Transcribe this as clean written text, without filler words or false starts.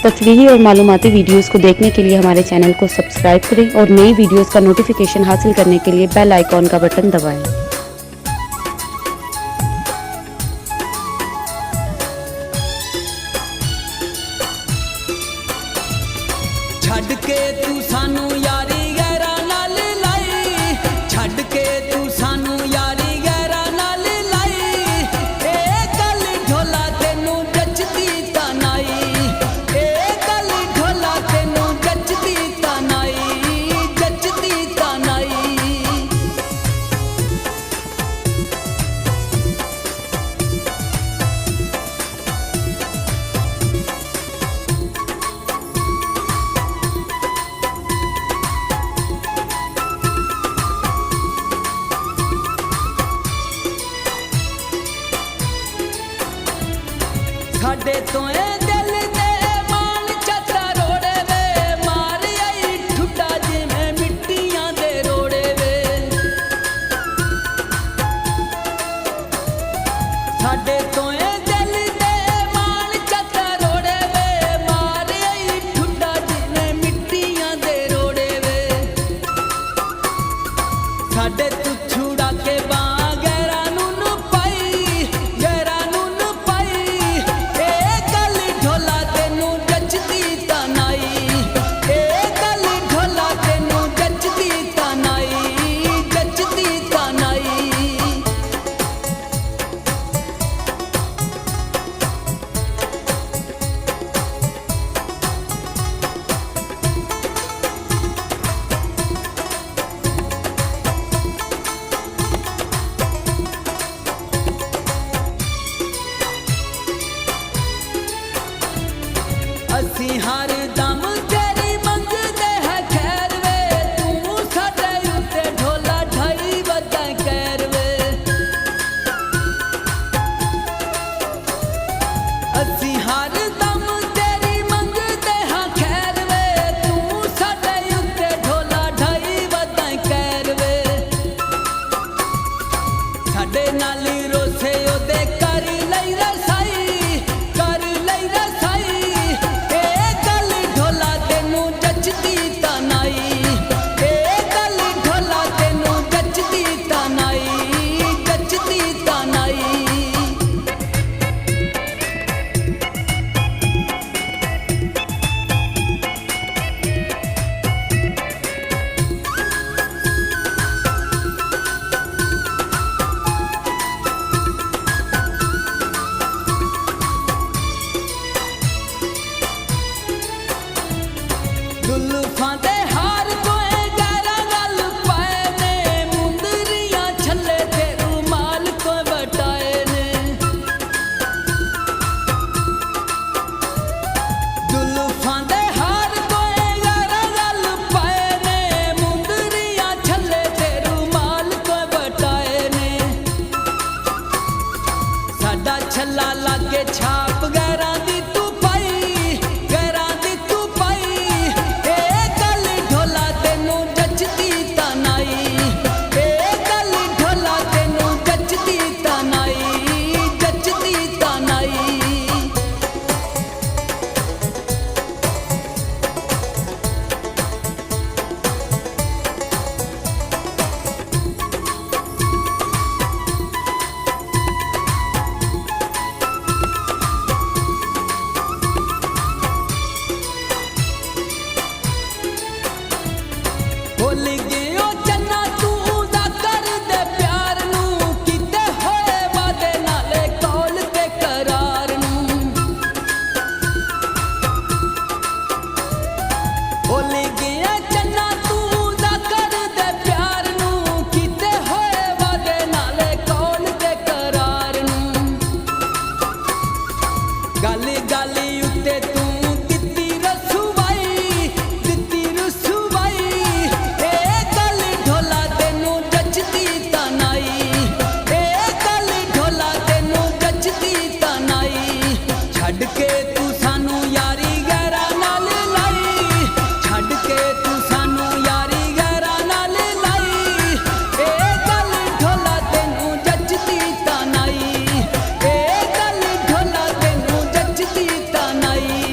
तफरीही और मालूमाती वीडियोस को देखने के लिए हमारे चैनल को सब्सक्राइब करें और नई वीडियोस का नोटिफिकेशन हासिल करने के लिए बेल आइकॉन का बटन दबाएं। छड़ के तू सानू यारी गैरा नाल लाई, छड़ के तू सानू यारी गैरा नाल लाई। ए गल ढोला तेनू जचदी तानाई, ए गल ढोला तेनू जचदी तानाई, जचदी तानाई। साडे तो दिल दे मान चता रोड़े वे, मार आई ठुटा जिवें मिट्टियां दे रोड़े वे। साडे तो दिल दे मान चता रोड़े वे, मार आई ठुटा जिवें मिट्टियां दे रोड़े वे। साडे तू छुड़ा के असी हर दम तेरी मंगदे है खैर वे, तू साडे उत्ते ढोला ढाई वदा कैर वे। असी हर दम तेरी मंगदे है खैर वे, तू साडे उत्ते ढोला ढाई वदा कैर वे। साडे नाल रोसे ओदे कर लई रसाई, कर लई रसाई। जचदी तानाई, ए गल ढोला तेनू जचदी तानाई, जचदी तानाई। जुल्फां दे हार तोए गैरा गल पाए ने, मुंदरियां छल्ले ते रुमाल को बटाए ने। जुल्फां दे हार तोए गैरा गल पाए ने, मुंदरियां छल्ले ते रुमाल को बटाए ने। साडा छल्ला लागे छाप गैरा दी तू पाई, गैरा दी तू पाई। जचदी तानाई, ए गल ढोला तेनू जचदी तानाई, जचदी तानाई। भुल गयो चन्ना तू दा कर दे प्यार नू, कीते होए वादे नाले कौल ते करार नू। भुल गया चन्ना तू दा कर दे प्यार नू, कीते होए वादे नाले कौल ते करार नू। गल गल उत्ते तू दित्ती रसवाई, दित्ती रसवाई। ढोला तेनू जचदी तानाई, ए गल ढोला तेनू जचदी तानाई। छड़ के तू सानू यारी गैरा नाल लाई, छड़ के तू सानू यारी गैरा नाल लाई। ए गल ढोला तेनू जचदी तानाई, ए गल ढोला तेनू जचदी तानाई।